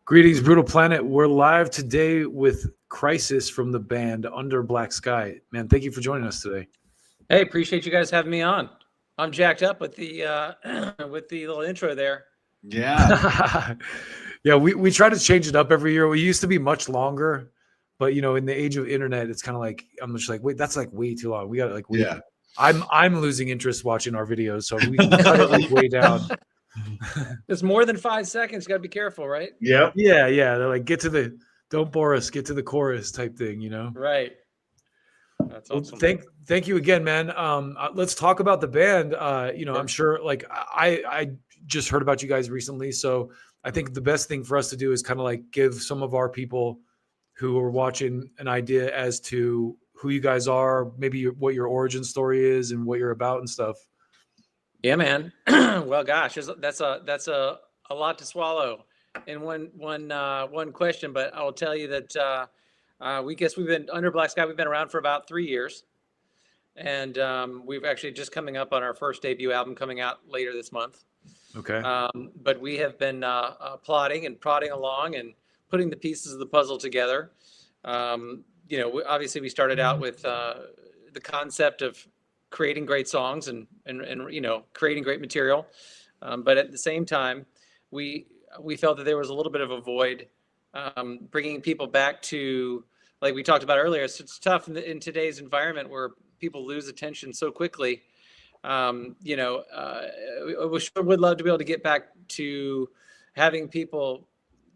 Greetings, Brutal Planet. We're live today with Krysis from the band Under Black Sky. Man, thank you for joining us today. Hey, appreciate you guys having me on. I'm jacked up with the with the little intro there. Yeah. Yeah, we try to change it up every year. We used to be much longer, but in the age of internet, it's kind of like I'm just like, wait, that's like way too long. We got like way. Yeah. I'm losing interest watching our videos, so we can cut it like way down. It's more than 5 seconds. You got to be careful, right? Yep. Yeah. They're like, don't bore us, get to the chorus type thing, Right. That's awesome. Well, thank you again, man. Let's talk about the band. I'm sure like I just heard about you guys recently, so I think the best thing for us to do is kind of like give some of our people who are watching an idea as to who you guys are, maybe what your origin story is and what you're about and stuff. Yeah, man. Well, gosh, that's a lot to swallow in one question, but I will tell you that we've been Under Black Sky. We've been around for about 3 years, and we've actually just coming up on our first debut album coming out later this month. Okay. But we have been plotting and prodding along and putting the pieces of the puzzle together. Obviously we started out with the concept of creating great songs and creating great material, but at the same time, we felt that there was a little bit of a void, bringing people back to, like we talked about earlier. It's tough in today's environment where people lose attention so quickly. We would love to be able to get back to having people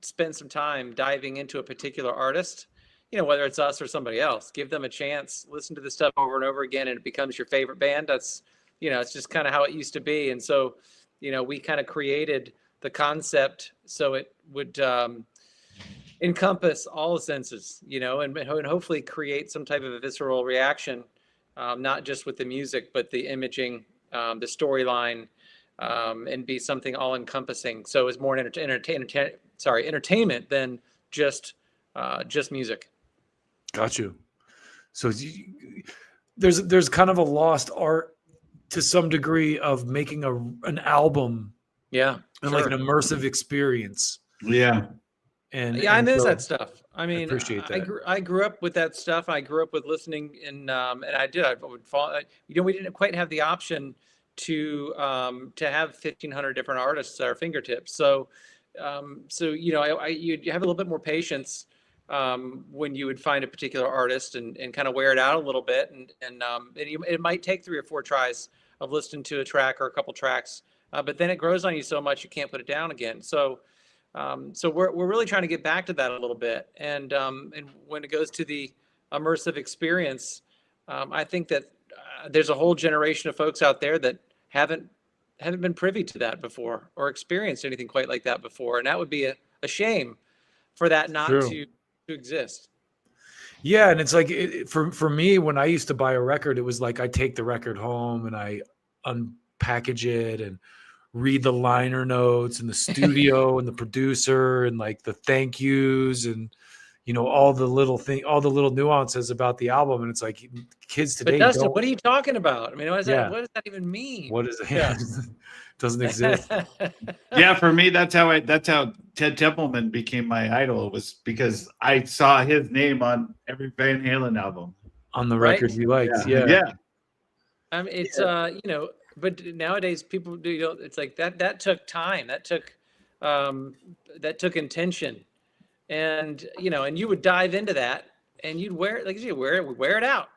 spend some time diving into a particular artist, whether it's us or somebody else. Give them a chance, listen to the stuff over and over again, and it becomes your favorite band. That's, it's just kind of how it used to be. And so, we kind of created the concept so it would encompass all the senses, and hopefully create some type of a visceral reaction, not just with the music, but the imaging, the storyline, and be something all encompassing. So it's more entertainment than just music. Got you. So there's kind of a lost art to some degree of making an album. Yeah. And like an immersive experience. Yeah. I miss that stuff. I mean, I appreciate that. I grew up with that stuff. I grew up with listening and I would fall, we didn't quite have the option to have 1,500 different artists at our fingertips. So you have a little bit more patience when you would find a particular artist and kind of wear it out a little bit. And it might take 3 or 4 tries of listening to a track or a couple tracks, but then it grows on you so much you can't put it down again. So we're really trying to get back to that a little bit. And when it goes to the immersive experience, I think that there's a whole generation of folks out there that haven't been privy to that before or experienced anything quite like that before. And that would be a shame for that not to exist. Yeah. And it's like, for me, when I used to buy a record, it was like, I take the record home and I unpackage it and read the liner notes and the studio and the producer and like the thank yous and all the little nuances about the album. And it's like kids today. But Dustin, what are you talking about? I mean, what does that even mean? What is it? Yeah. Doesn't exist. Yeah, for me, that's how Ted Templeman became my idol, was because I saw his name on every Van Halen album. On the records you liked. Yeah. I mean, it's but nowadays people do. It's like that took time. That took intention, and and you would dive into that, and you'd wear it out.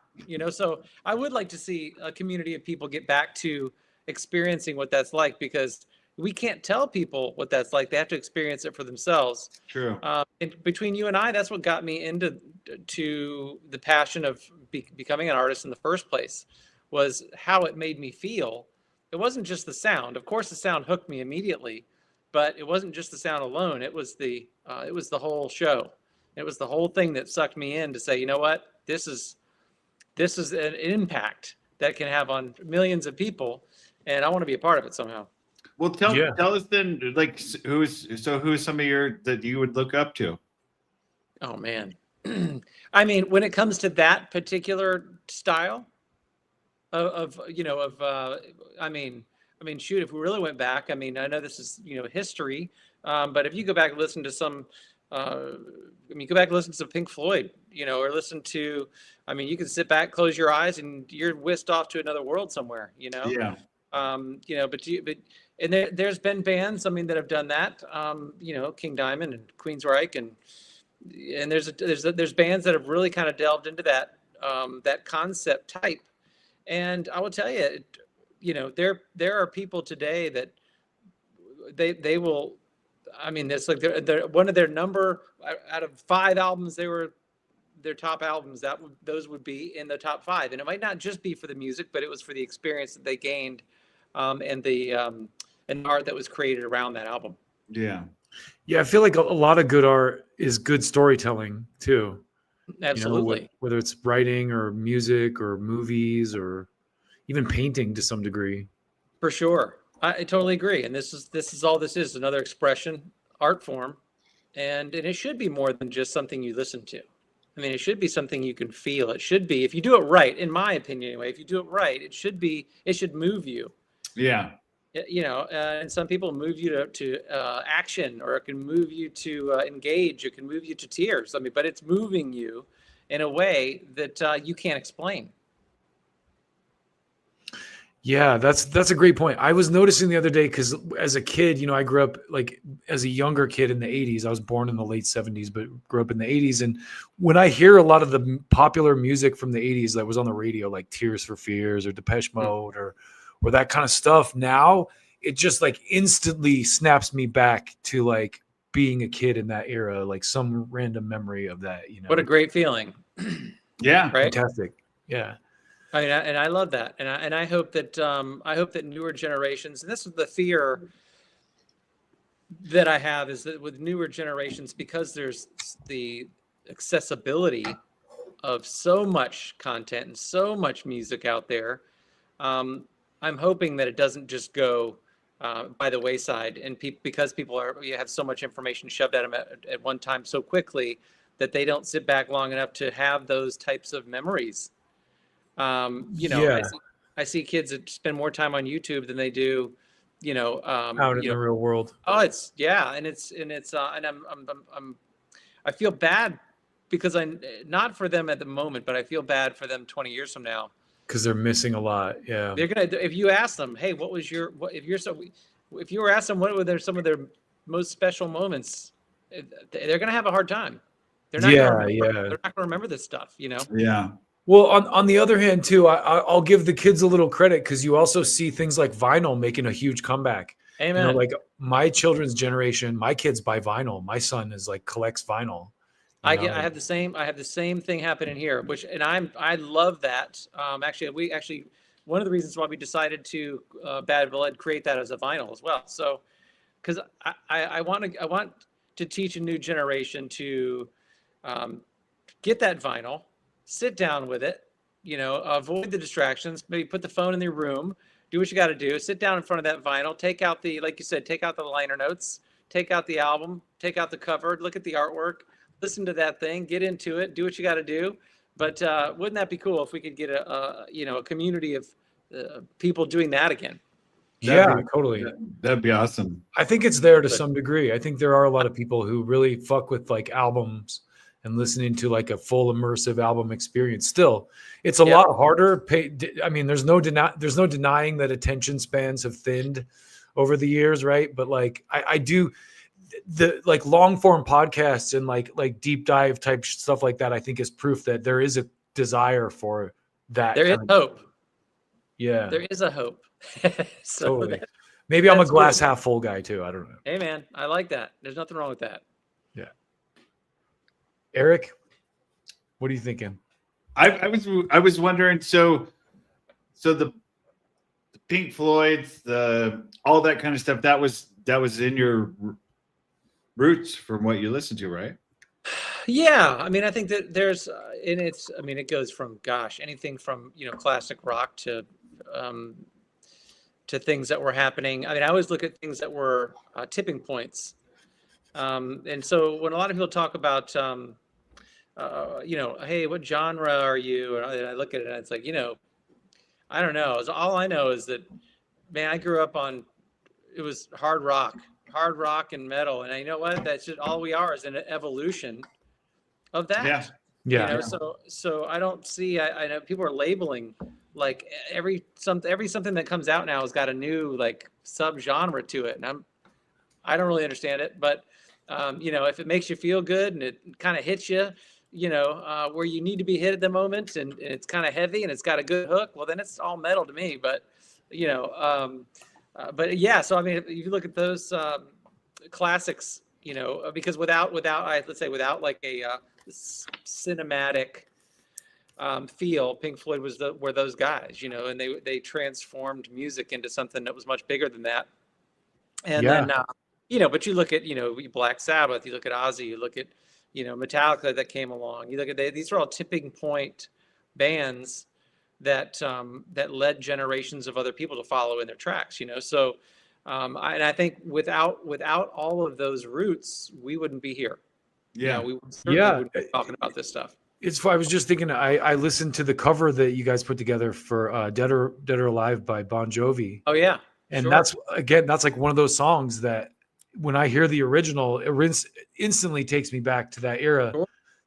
So I would like to see a community of people get back to experiencing what that's like, because we can't tell people what that's like. They have to experience it for themselves. True. And between you and I, that's what got me into the passion of becoming an artist in the first place. Was how it made me feel. It wasn't just the sound. Of course, the sound hooked me immediately, but it wasn't just the sound alone. It was the whole show. It was the whole thing that sucked me in to say, you know what, this is an impact that can have on millions of people, and I want to be a part of it somehow. Well, tell us then, like, who's some of that you would look up to? Oh man, I mean, when it comes to that particular style. I mean, I mean, shoot, if we really went back, I mean, I know this is, history, but if you go back and listen to some, go back and listen to some Pink Floyd, or listen to, I mean, you can sit back, close your eyes, and you're whisked off to another world somewhere, Yeah. And there's been bands, I mean, that have done that, King Diamond and Queensryche, and there's bands that have really kind of delved into that concept type. And I will tell you, there are people today that they will, I mean, it's like they're one of their number out of 5 albums, they were their top albums, those would be in the top 5. And it might not just be for the music, but it was for the experience that they gained, and the art that was created around that album. Yeah. Yeah, I feel like a lot of good art is good storytelling too. Absolutely. Whether it's writing or music or movies or even painting to some degree. For sure. I totally agree. And this is all this is, another expression, art form. And it should be more than just something you listen to. I mean, it should be something you can feel. It should be, if you do it right, in my opinion anyway, if you do it right, it should move you. Yeah. And some people move you to action, or it can move you to engage. It can move you to tears. I mean, but it's moving you in a way that you can't explain. Yeah, that's a great point. I was noticing the other day, because as a kid, I grew up like as a younger kid in the 80s. I was born in the late 70s, but grew up in the 80s. And when I hear a lot of the popular music from the 80s that was on the radio, like Tears for Fears or Depeche Mode or that kind of stuff, now it just like instantly snaps me back to like being a kid in that era, like some random memory of that. What a great feeling. Yeah. Right. Fantastic. Yeah. I mean, and I love that, and I hope that newer generations, and this is the fear that I have, is that with newer generations, because there's the accessibility of so much content and so much music out there, I'm hoping that it doesn't just go by the wayside, and because people have so much information shoved at them at one time so quickly, that they don't sit back long enough to have those types of memories. Yeah. I see kids that spend more time on YouTube than they do, Out in the real world. Oh, and I feel bad because not for them at the moment, but I feel bad for them 20 years from now. Because they're missing a lot. Yeah. They're gonna, if you ask them, hey, if you were asked them what were some of their most special moments, they're gonna have a hard time. They're not gonna remember this stuff, Yeah. Well, on the other hand, too, I'll give the kids a little credit, because you also see things like vinyl making a huge comeback. Amen. Like my children's generation, my kids buy vinyl. My son is like collects vinyl. I have the same thing happening here, I love that. Actually, one of the reasons why we decided to Bad Blood create that as a vinyl as well. So, because I want to teach a new generation to get that vinyl. Sit down with it, avoid the distractions, maybe put the phone in your room, do what you got to do, sit down in front of that vinyl, take out like you said, take out the liner notes, take out the album, take out the cover, look at the artwork, listen to that thing, get into it, do what you got to do. But wouldn't that be cool if we could get a community of people doing that again? Totally. That'd be awesome. I think it's there to some degree. I think there are a lot of people who really fuck with like albums and listening to like a full immersive album experience. Still, it's a lot harder. I mean, there's no denying that attention spans have thinned over the years, right? But like I do the like long form podcasts and like deep dive type stuff like that, I think is proof that there is a desire for that. There is hope. Yeah. There is a hope. Totally. Maybe I'm a glass half full guy too. I don't know. Hey man, I like that. There's nothing wrong with that. Yeah. Eric, what are you thinking? I was wondering. So the Pink Floyd's, all that kind of stuff. That was in your roots from what you listened to, right? Yeah, I mean, I think that there's, and it's, I mean, it goes from anything from classic rock to things that were happening. I mean, I always look at things that were tipping points, and so when a lot of people talk about hey, what genre are you? And I look at it and it's like, I don't know. All I know is that man, I grew up on, it was hard rock and metal. And you know what? That's just all we are, is an evolution of that. Yeah. Yeah. You know, so I don't see, I know people are labeling like every something that comes out now has got a new like subgenre to it. And I don't really understand it, but you know, if it makes you feel good and it kind of hits you, you know, where you need to be hit at the moment, and it's kind of heavy and it's got a good hook, well, then it's all metal to me. But, you know, but yeah, so I mean, if you look at those classics, you know, because without like a cinematic feel, Pink Floyd were those guys, you know, and they transformed music into something that was much bigger than that. And then, you know, but you look at, you know, Black Sabbath, you look at Ozzy, you look at, you know, Metallica that came along. You look at these are all tipping point bands that that led generations of other people to follow in their tracks, you know. So and I think without all of those roots, we wouldn't be here. Yeah. You know, we certainly wouldn't be talking about this stuff. It's. I was just thinking. I listened to the cover that you guys put together for "Dead or Alive" by Bon Jovi. Oh yeah, and that's like one of those songs that when I hear the original, it instantly takes me back to that era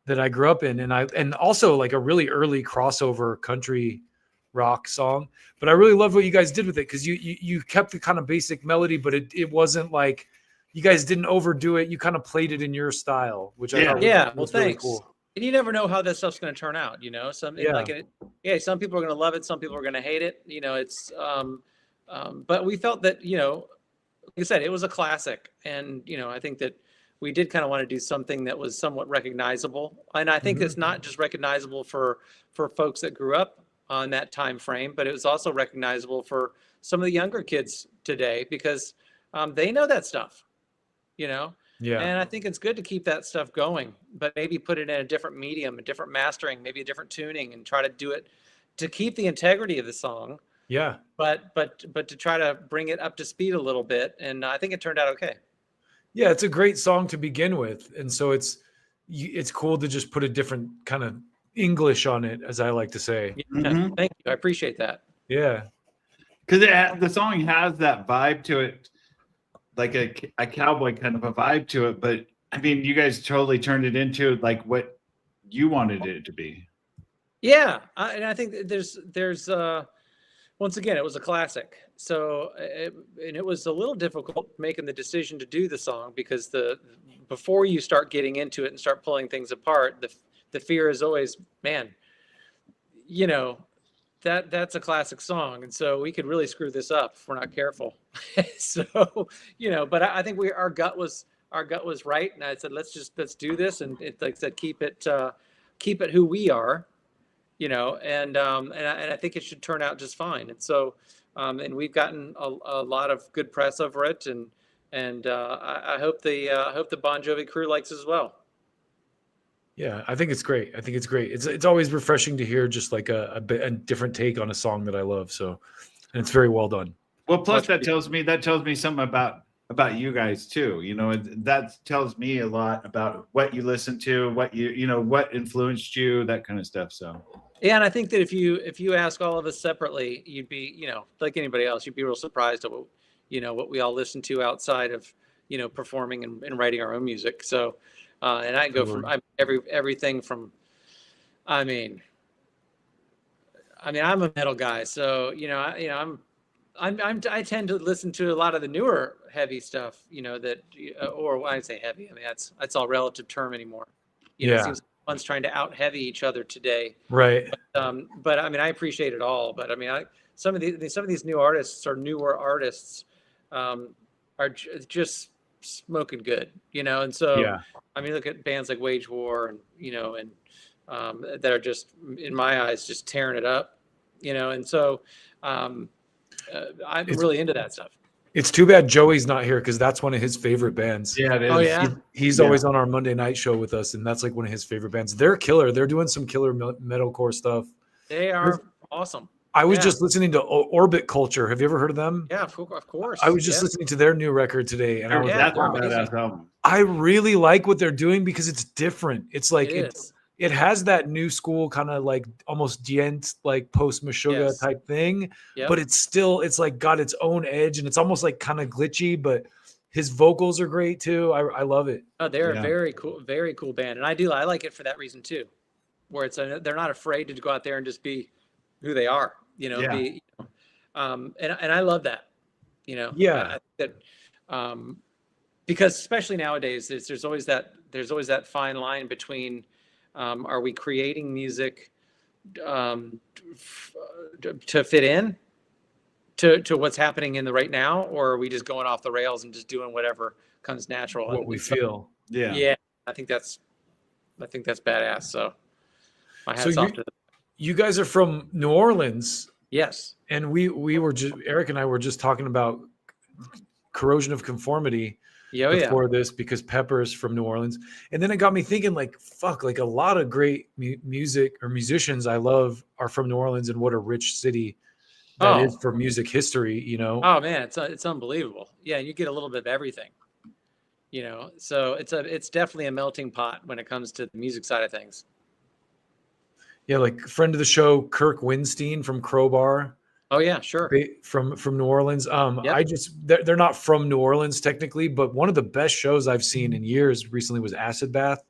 that I grew up in, and also like a really early crossover country rock song. But I really love what you guys did with it, because you kept the kind of basic melody, but it wasn't like you guys didn't overdo it. You kind of played it in your style, which I thought was really thanks. cool. And you never know how that stuff's going to turn out, you know. Some people are going to love it, some people are going to hate it, you know. It's but we felt that, you know, like I said, it was a classic, and you know, I think that we did kind of want to do something that was somewhat recognizable, and I think it's not just recognizable for folks that grew up on that time frame, but it was also recognizable for some of the younger kids today, because they know that stuff, you know. Yeah. And I think it's good to keep that stuff going, but maybe put it in a different medium, a different mastering, maybe a different tuning, and try to do it to keep the integrity of the song. Yeah. But to try to bring it up to speed a little bit, and I think it turned out okay. Yeah, it's a great song to begin with, and so it's cool to just put a different kind of English on it, as I like to say. Yeah, thank you, I appreciate that. Yeah, because the song has that vibe to it, like a cowboy kind of a vibe to it. But I mean, you guys totally turned it into like what you wanted it to be. Yeah, and I think there's once again, it was a classic. So it was a little difficult making the decision to do the song, because before you start getting into it and start pulling things apart, the fear is always, man, you know, that's a classic song, and so we could really screw this up if we're not careful. So, you know, but I think our gut was right, and I said let's do this, and it, like I said, keep it who we are, you know, and I think it should turn out just fine. And so and we've gotten a lot of good press over it, and I hope the Bon Jovi crew likes it as well. Yeah, I think it's great. It's always refreshing to hear just like a different take on a song that I love. So, and it's very well done. Well, plus that tells me something about you guys too. You know, that tells me a lot about what you listen to, what what influenced you, that kind of stuff. So. Yeah, and I think that if you ask all of us separately, you'd be, you know, like anybody else, you'd be real surprised at what we all listen to outside of, you know, performing and writing our own music. So. And I go from everything from, I mean, I'm a metal guy, so I tend to listen to a lot of the newer heavy stuff, you know, that, or when I say heavy, I mean that's all relative term anymore. You know, it seems like one's trying to out heavy each other today, right? But I mean, I appreciate it all. But I mean, some of these new artists or newer artists are just smoking good, you know. And so I mean, look at bands like Wage War, and you know, and that are just, in my eyes, just tearing it up, you know. And so I'm really into that stuff. It's too bad Joey's not here, because that's one of his favorite bands. Yeah, it is. Oh yeah, he's always on our Monday night show with us, and that's like one of his favorite bands. They're killer. They're doing some killer metalcore stuff. They are awesome. I was just listening to Orbit Culture. Have you ever heard of them? Yeah, of course. I was just listening to their new record today, and that's a badass album. I really like what they're doing, because it's different. It's like it has that new school kind of like almost dient, like post Meshuggah Yes. type thing, Yep. but it's like got its own edge, and it's almost like kind of glitchy, but his vocals are great too. I love it. Oh, they're Yeah. a very cool band, and I like it for that reason too, where they're not afraid to go out there and just be who they are, Yeah. and I love that, Yeah. I think that, because especially nowadays, there's always that fine line between, are we creating music to fit in to what's happening in the right now, or are we just going off the rails and just doing whatever comes natural? What we feel. Yeah. Yeah, I think that's badass. So my So hats off to them. you guys are from New Orleans, Yes. and we were just Eric and I were just talking about Corrosion of Conformity Yeah, before this because Pepper's from New Orleans, and then it got me thinking like fuck, like a lot of great music or musicians I love are from New Orleans, and what a rich city that is for music history. Oh man, it's unbelievable. Yeah, you get a little bit of everything. So it's definitely a melting pot when it comes to the music side of things. Yeah, like friend of the show Kirk Winstein from Crowbar. Oh yeah, sure. From New Orleans. Yep. They're not from New Orleans technically, but one of the best shows I've seen in years recently was Acid Bath.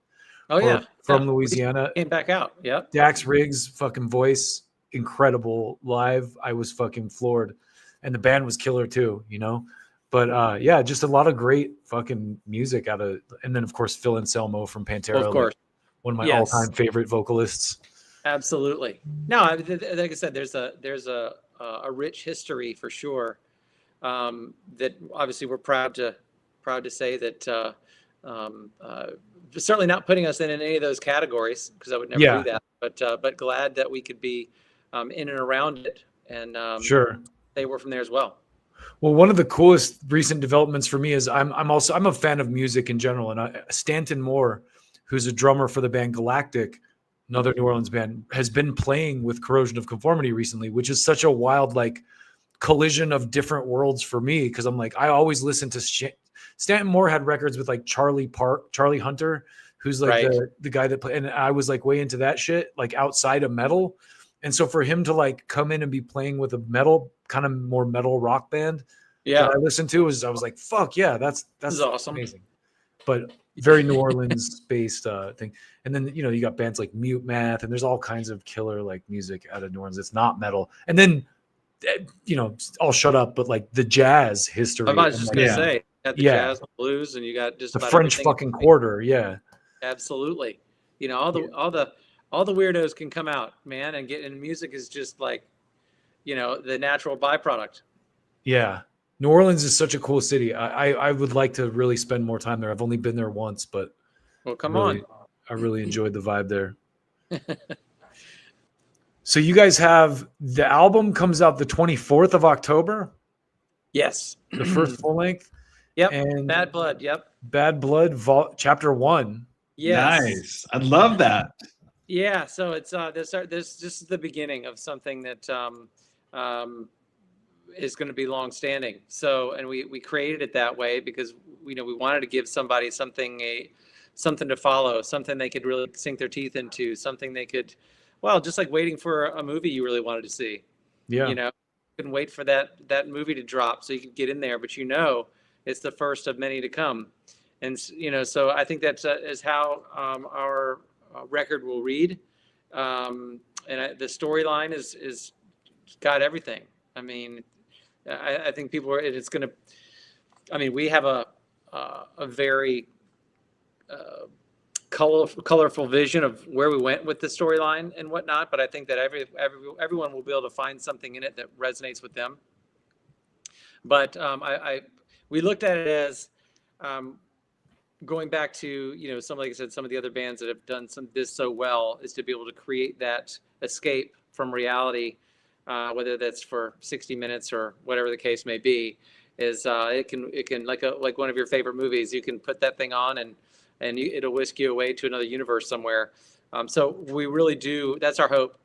Oh yeah, from Louisiana. Came back out. Yep. Dax Riggs' fucking voice, incredible live. I was fucking floored, and the band was killer too. But yeah, just a lot of great fucking music and then of course Phil Anselmo from Pantera, Well, of course, one of my all-time favorite vocalists. Absolutely. No, like I said, there's a rich history for sure. That obviously we're proud to say that certainly not putting us in any of those categories, because I would never do that. But glad that we could be in and around it, and sure, they were from there as well. Well, one of the coolest recent developments for me is I'm a fan of music in general, and Stanton Moore, who's a drummer for the band Galactic, another New Orleans band, has been playing with Corrosion of Conformity recently, which is such a wild like collision of different worlds for me, because I'm like, I always listen to Stanton Moore had records with like Charlie Hunter, who's like the guy that played, and I was like way into that shit, like outside of metal. And so for him to like come in and be playing with a metal kind of more metal rock band that I listened to, I was like, fuck yeah, that's awesome. amazing. But very New Orleans based thing. And then, you got bands like Mute Math, and there's all kinds of killer like music out of New Orleans. It's not metal. And then, I'll shut up, but like the jazz history. I was just going to say, you got the jazz and blues, and you got just the about French everything. fucking Quarter. Yeah. Absolutely. All the weirdos can come out, man, and music is just like, the natural byproduct. Yeah. New Orleans is such a cool city. I would like to really spend more time there. I've only been there once, but I really enjoyed the vibe there. So you guys have the album comes out the 24th of October? Yes. The first full length? Yep. And Bad Blood. Yep. Bad Blood Chapter 1. Yes. Nice. I love that. Yeah, so it's this is the beginning of something that is going to be long-standing. So, and we created it that way because we wanted to give somebody something to follow, something they could really sink their teeth into, something they could, just like waiting for a movie you really wanted to see. Yeah, you couldn't wait for that movie to drop so you could get in there, but it's the first of many to come, and so I think that is how our record will read, and the storyline is got everything. I mean, I think people are. It's going to. I mean, we have a very colorful vision of where we went with the storyline and whatnot. But I think that everyone will be able to find something in it that resonates with them. But we looked at it as. Going back to like I said, some of the other bands that have done this so well is to be able to create that escape from reality, whether that's for 60 minutes or whatever the case may be. Is it can like one of your favorite movies, you can put that thing on and it'll whisk you away to another universe somewhere. So we really do. That's our hope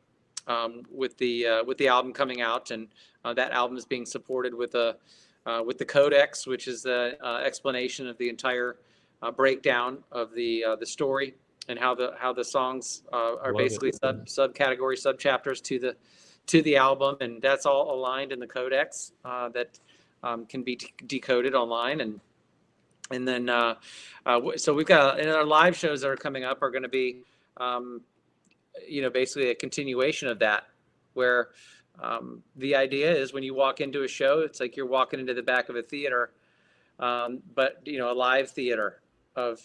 with the album coming out, and that album is being supported with the Codex, which is the explanation of the entire breakdown of the story, how the songs are Love basically it. subcategory chapters to the album, and that's all aligned in the codex that can be decoded online. And then so we've got, and our live shows that are coming up are going to be basically a continuation of that, where the idea is when you walk into a show, it's like you're walking into the back of a theater, but a live theater of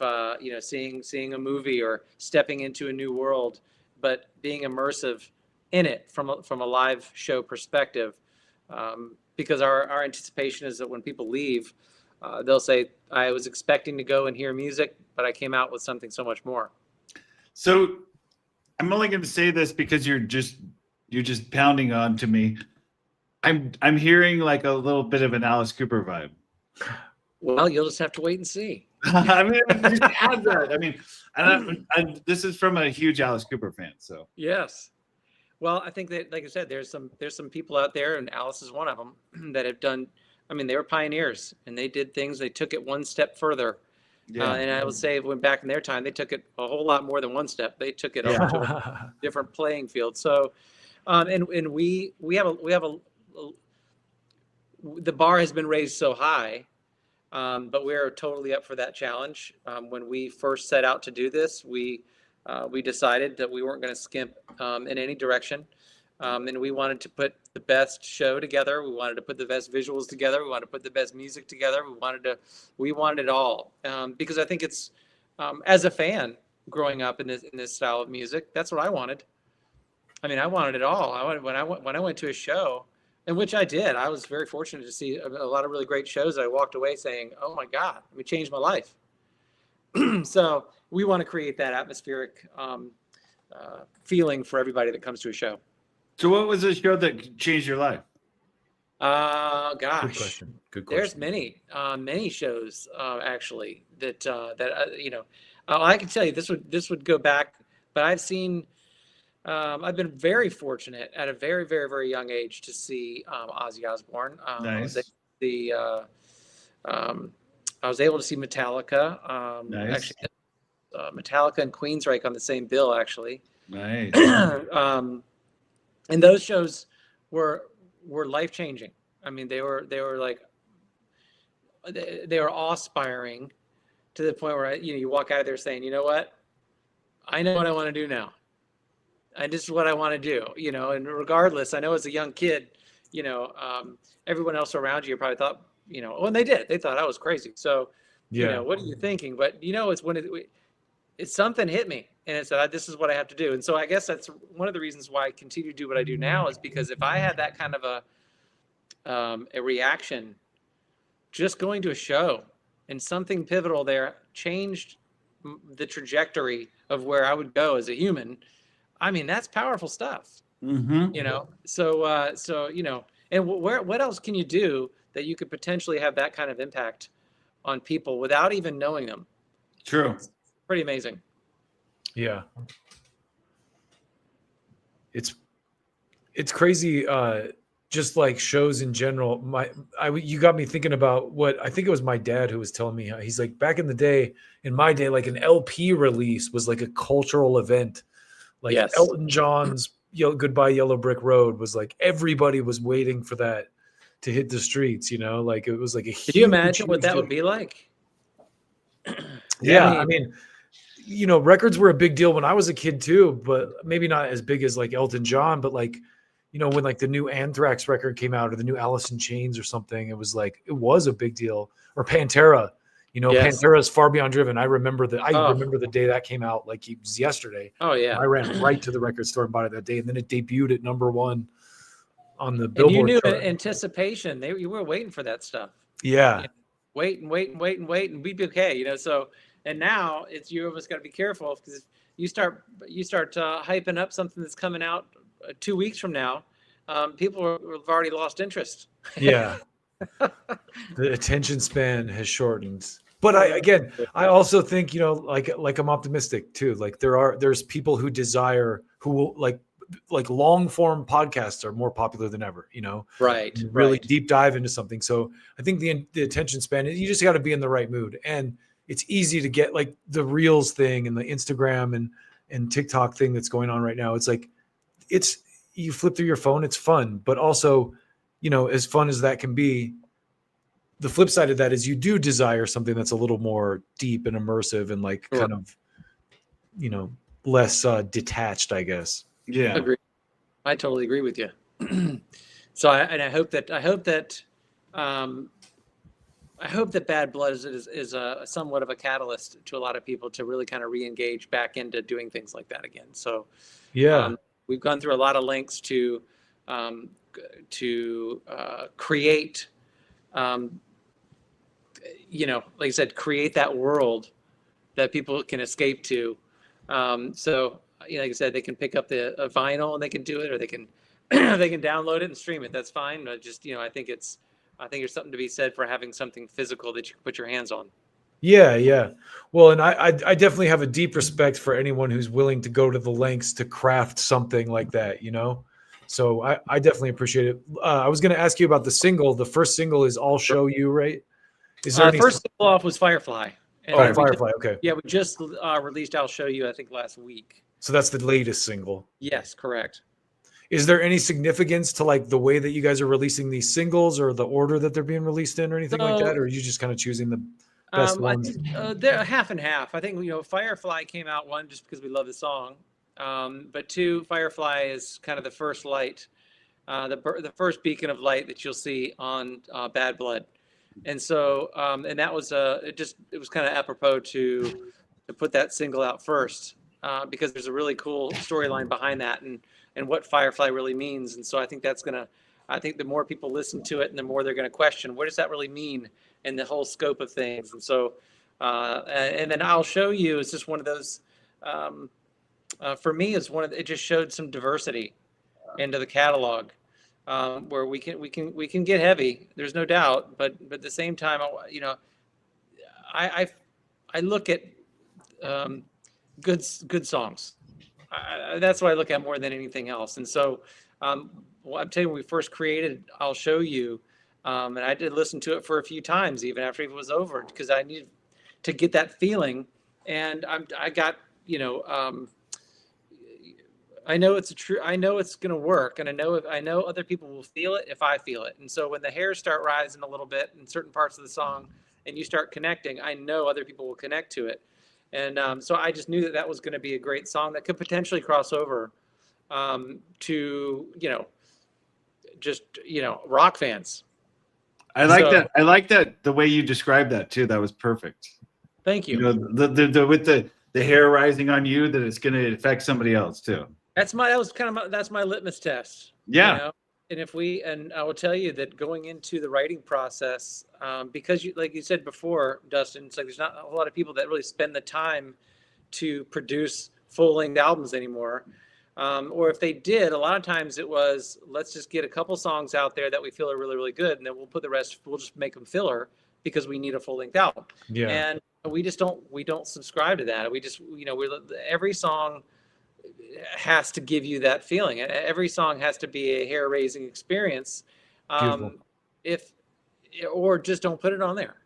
seeing a movie or stepping into a new world, but being immersive in it from a live show perspective, because our anticipation is that when people leave, they'll say, I was expecting to go and hear music, but I came out with something so much more. So I'm only going to say this because you're just pounding on to me. I'm hearing like a little bit of an Alice Cooper vibe. Well, you'll just have to wait and see. I mean, just add that. I mean, and this is from a huge Alice Cooper fan. So yes. Well, I think that, like I said, there's some people out there, and Alice is one of them, that have done. I mean, they were pioneers, and they did things. They took it one step further. Yeah. And I would say when back in their time, they took it a whole lot more than one step. They took it up to a different playing field. So, and we have the bar has been raised so high, but we're totally up for that challenge. When we first set out to do this, we decided that we weren't going to skimp in any direction. And we wanted to put the best show together. We wanted to put the best visuals together. We wanted to put the best music together. We wanted it all, because I think it's, as a fan growing up in this style of music, that's what I wanted. I mean, I wanted it all. When I went to a show, in which I did, I was very fortunate to see a lot of really great shows. I walked away saying, "Oh my God, it changed my life." So we want to create that atmospheric feeling for everybody that comes to a show. So what was the show that changed your life? Gosh, Good question. There's many shows actually that I can tell you this would go back, but I've been very fortunate at a very, very, very young age to see Ozzy Osbourne. Nice. I was able to see Metallica. Nice. Actually, Metallica and Queensryche on the same bill, actually. Nice. And those shows were life-changing. I mean, they were awe-inspiring to the point where you walk out of there saying, you know what, I know what I want to do now. And this is what I want to do, and regardless, I know as a young kid, everyone else around you probably thought, and they thought I was crazy. So, what are you thinking? But, it's when it's something hit me, and it said, this is what I have to do. And so I guess that's one of the reasons why I continue to do what I do now, is because if I had that kind of a reaction, just going to a show and something pivotal there changed the trajectory of where I would go as a human. I mean, that's powerful stuff. Mm-hmm. So and what else can you do that you could potentially have that kind of impact on people without even knowing them? True. It's pretty amazing. Yeah. It's crazy. Just like shows in general, you got me thinking about what I think it was my dad who was telling me. He's like, back in the day, in my day, like an LP release was like a cultural event. Like yes. Elton John's Goodbye Yellow Brick Road was like, everybody was waiting for that to hit the streets, like it was like a huge. Can you imagine what that would be like? Yeah. I mean, records were a big deal when I was a kid too, but maybe not as big as like Elton John, but like, when like the new Anthrax record came out or the new Alice in Chains or something, it was a big deal. Or Pantera. Yes. Pantera's Far Beyond Driven. I remember the day that came out like it was yesterday. Oh yeah. I ran right to the record store and bought it that day, and then it debuted at #1 on the Billboard. And you knew chart. Anticipation. You were waiting for that stuff. Yeah. Wait, and we'd be okay. So and now you almost got to be careful, because you start hyping up something that's coming out 2 weeks from now, people have already lost interest. Yeah. The attention span has shortened. But I also think, like I'm optimistic too. Like there's people who will like long form podcasts are more popular than ever, Right. Really deep dive into something. So I think the attention span, you just got to be in the right mood. And it's easy to get like the Reels thing and the Instagram and TikTok thing that's going on right now. It's like, you flip through your phone, it's fun, but also, as fun as that can be, the flip side of that is you do desire something that's a little more deep and immersive and like kind of, less detached, I guess. Yeah. Agree. I totally agree with you. So I hope that Bad Blood is a somewhat of a catalyst to a lot of people to really kind of re-engage back into doing things like that again. So yeah, we've gone through a lot of links to create, like I said, create that world that people can escape to. So like I said, they can pick up a vinyl and they can do it, or they can they can download it and stream it. That's fine. But just I think there's something to be said for having something physical that you can put your hands on. Yeah. Well, and I definitely have a deep respect for anyone who's willing to go to the lengths to craft something like that, So I definitely appreciate it. I was going to ask you about the single. The first single is "I'll Show You," right? Is there any... First single off was Firefly. And Firefly. Okay. Yeah, we just released "I'll Show You," I think last week. So that's the latest single. Yes, correct. Is there any significance to like the way that you guys are releasing these singles, or the order that they're being released in, or anything like that? Or are you just kind of choosing the best ones? They're half and half. I think Firefly came out, one, just because we love the song, but two, Firefly is kind of the first light, the first beacon of light that you'll see on Bad Blood, and so and that was it was kind of apropos to put that single out first, because there's a really cool storyline behind that and what Firefly really means. And so I think I think the more people listen to it and the more they're going to question, what does that really mean in the whole scope of things? And so, and then "I'll Show You" is just one of those, for me, it just showed some diversity into the catalog, where we can get heavy. There's no doubt, but at the same time, I look at good songs. That's what I look at more than anything else. And so, I'm telling you, when we first created "I'll Show You," and I did listen to it for a few times, even after it was over, because I needed to get that feeling. And I got, I know it's going to work, and I know other people will feel it if I feel it. And so when the hairs start rising a little bit in certain parts of the song, and you start connecting, I know other people will connect to it. And so I just knew that was going to be a great song that could potentially cross over to just rock fans. I like that. I like that the way you described that too. That was perfect. Thank you. The with the hair rising on you, that it's going to affect somebody else too. That's my litmus test. Yeah. And I will tell you that going into the writing process, because like you said before, Dustin, it's like there's not a lot of people that really spend the time to produce full-length albums anymore. Or if they did, a lot of times it was, let's just get a couple songs out there that we feel are really, really good, and then we'll put the rest, we'll just make them filler because we need a full-length album. Yeah. And we don't subscribe to that. We just, every song has to give you that feeling. Every song has to be a hair-raising experience. Or just don't put it on there.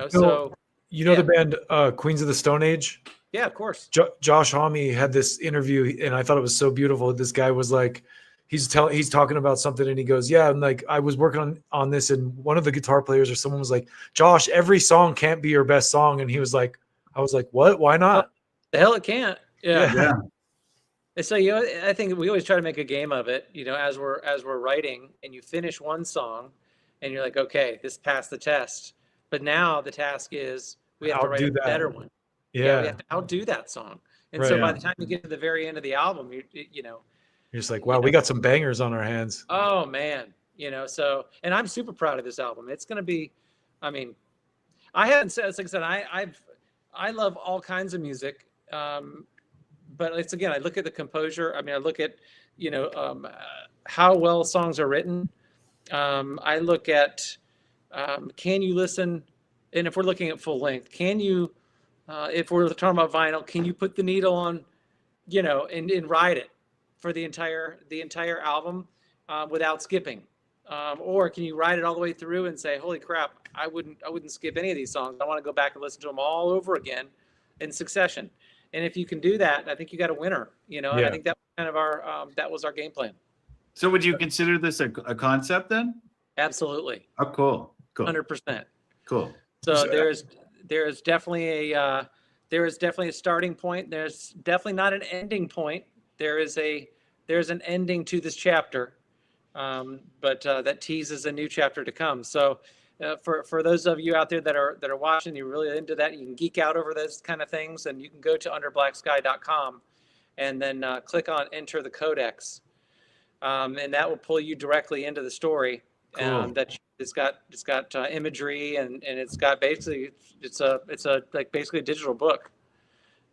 So the band Queens of the Stone Age? Yeah, of course. Josh Homme had this interview, and I thought it was so beautiful. This guy was like, he's talking about something, and he goes, "Yeah, and like I was working on this, and one of the guitar players or someone was like, Josh, every song can't be your best song," and he was like, I was like, what? Why not? The hell it can't. Yeah. And so I think we always try to make a game of it. As we're writing, and you finish one song, and you're like, okay, this passed the test, but now the task is we have to write a better one. Yeah, we have to outdo that song. And so by the time you get to the very end of the album, you're just like, wow, we got some bangers on our hands. Oh man, so, and I'm super proud of this album. It's going to be, I haven't said, like I said, I love all kinds of music. But it's, again, I look at the composure. I look at, how well songs are written. I look at, can you listen? And if we're looking at full length, can you, if we're talking about vinyl, can you put the needle on, and ride it for the entire album without skipping? or can you ride it all the way through and say, holy crap, I wouldn't skip any of these songs. I want to go back and listen to them all over again in succession. And if you can do that, I think you got a winner, and I think that was kind of that was our game plan. So would you consider this a concept then? Absolutely. Oh, cool. 100%. Cool. So there is definitely a starting point. There's definitely not an ending point. There's an ending to this chapter, but that teases a new chapter to come. So for those of you out there that are watching, you're really into that, you can geek out over those kind of things, and you can go to underblacksky.com and then click on enter the codex, and that will pull you directly into the story. Cool. That it's got imagery, and it's got basically it's like basically a digital book.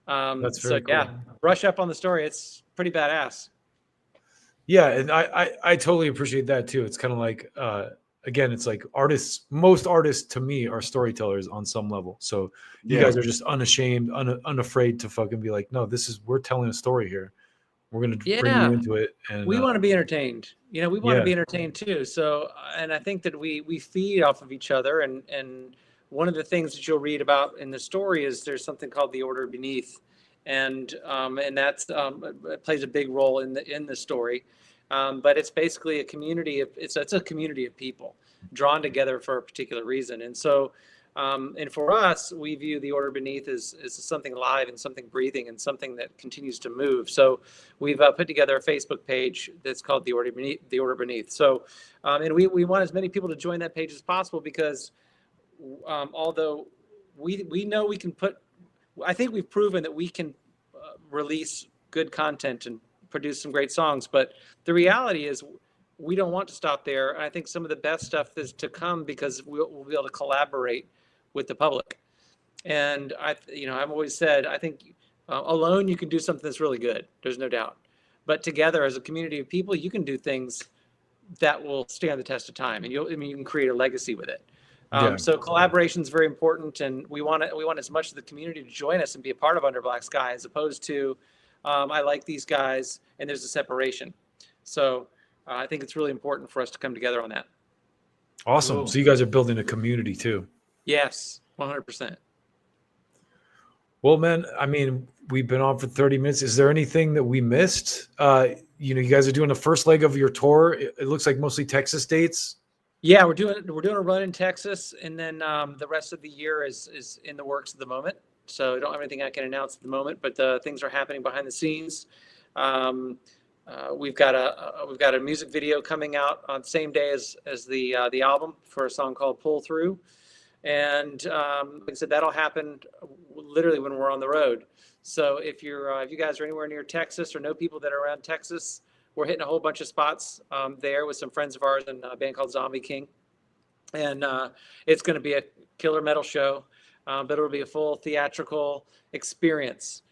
That's very cool. Yeah, brush up on the story. It's pretty badass. Yeah, and I totally appreciate that too. It's kind of like again, it's like most artists to me are storytellers on some level. So you guys are just unashamed, unafraid to fucking be like, no, we're telling a story here. We're going to bring you into it. And we want to be entertained. We want to be entertained too. So, and I think that we feed off of each other. And one of the things that you'll read about in the story is there's something called the Order Beneath. And that's it plays a big role in the story. But it's basically a community it's a community of people drawn together for a particular reason. And so, and for us, we view the Order Beneath as something alive and something breathing and something that continues to move. So we've put together a Facebook page that's called the Order Beneath. So, and we want as many people to join that page as possible, because although we know we can I think we've proven that we can release good content and produce some great songs, but the reality is we don't want to stop there. And I think some of the best stuff is to come, because we'll be able to collaborate with the public. And I've always said, I think alone you can do something that's really good. There's no doubt. But together as a community of people, you can do things that will stand the test of time, and you can create a legacy with it. So collaboration is very important, and we want as much of the community to join us and be a part of Under Black Sky, as opposed to I like these guys and there's a separation. So I think it's really important for us to come together on that. Awesome. Cool. So you guys are building a community too. Yes, 100%. Well, man, I mean, we've been on for 30 minutes. Is there anything that we missed? You guys are doing the first leg of your tour. It looks like mostly Texas dates. Yeah, we're doing a run in Texas, and then the rest of the year is in the works at the moment. So I don't have anything I can announce at the moment, but things are happening behind the scenes. We've got a music video coming out on the same day as the album for a song called Pull Through. And like I said, that'll happen literally when we're on the road. So if you guys are anywhere near Texas or know people that are around Texas, we're hitting a whole bunch of spots there with some friends of ours in a band called Zombie King. And it's going to be a killer metal show, but it'll be a full theatrical experience,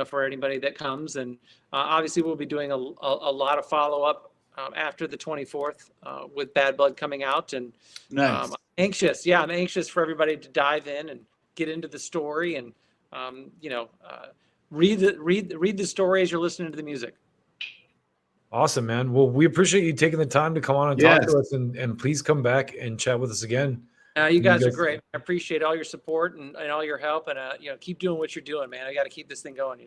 for anybody that comes. And obviously we'll be doing a lot of follow-up after the 24th with Bad Blood coming out. And nice. I'm anxious for everybody to dive in and get into the story and, read the story as you're listening to the music. Awesome, man. Well, we appreciate you taking the time to come on and talk to us, and please come back and chat with us again. You guys are great. I appreciate all your support and all your help, and keep doing what you're doing, man. I got to keep this thing going,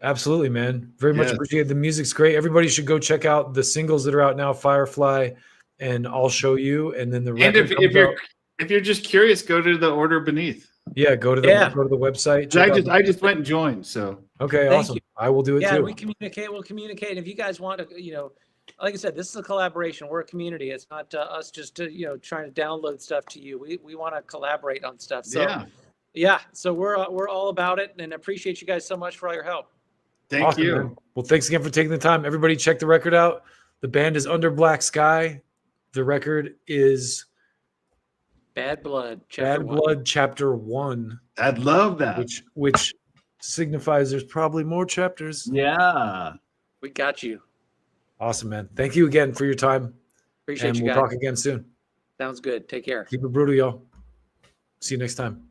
Absolutely, man. Very much appreciate it. The music's great. Everybody should go check out the singles that are out now, Firefly and I'll Show You, and then the record. And if you're just curious, go to the Order Beneath. Yeah, go to the website. I just went and joined. So okay, awesome. I will do it too. Yeah, we'll communicate. If you guys want to, like I said, this is a collaboration. We're a community. It's not us just trying to download stuff to you. We want to collaborate on stuff. So so we're all about it, and appreciate you guys so much for all your help. Thank you. Man. Well, thanks again for taking the time. Everybody check the record out. The band is Under Black Sky. The record is Bad Blood Chapter 1. I'd love that. Which signifies there's probably more chapters. Yeah. We got you. Awesome, man. Thank you again for your time. Appreciate you guys. And we'll talk again soon. Sounds good. Take care. Keep it brutal, y'all. See you next time.